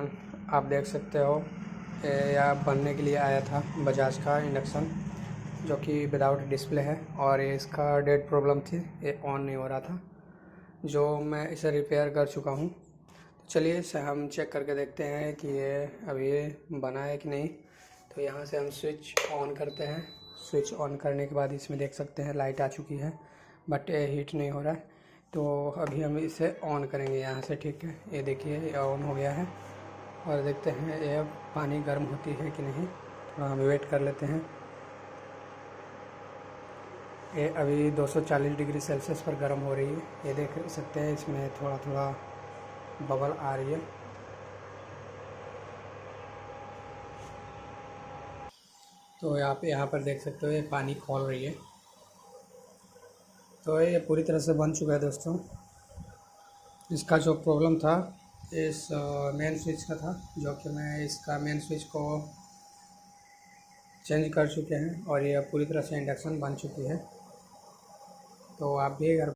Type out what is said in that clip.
Everyone, आप देख सकते हो यह बनने के लिए आया था बजाज का इंडक्शन, जो कि विदाउट डिस्प्ले है और ये इसका डेड प्रॉब्लम थी, ये ऑन नहीं हो रहा था, जो मैं इसे रिपेयर कर चुका हूँ। तो चलिए इसे हम चेक करके देखते हैं कि ये अभी बना है कि नहीं। तो यहाँ से हम स्विच ऑन करते हैं। स्विच ऑन करने के बाद इसमें देख सकते हैं लाइट आ चुकी है, बट ये हीट नहीं हो रहा है। तो अभी हम इसे ऑन करेंगे यहाँ से। ठीक है, ये देखिए ये ऑन हो गया है और देखते हैं ये पानी गर्म होती है कि नहीं। थोड़ा हम वेट कर लेते हैं। ये अभी 240 डिग्री सेल्सियस पर गर्म हो रही है। ये देख सकते हैं इसमें थोड़ा थोड़ा बबल आ रही है। तो आप यहाँ पर देख सकते हो ये पानी खौल रही है। तो ये पूरी तरह से बन चुका है दोस्तों। इसका जो प्रॉब्लम था इस मेन स्विच का था, जो कि मैं इसका मेन स्विच को चेंज कर चुके हैं और ये पूरी तरह से इंडक्शन बन चुकी है। तो आप भी अगर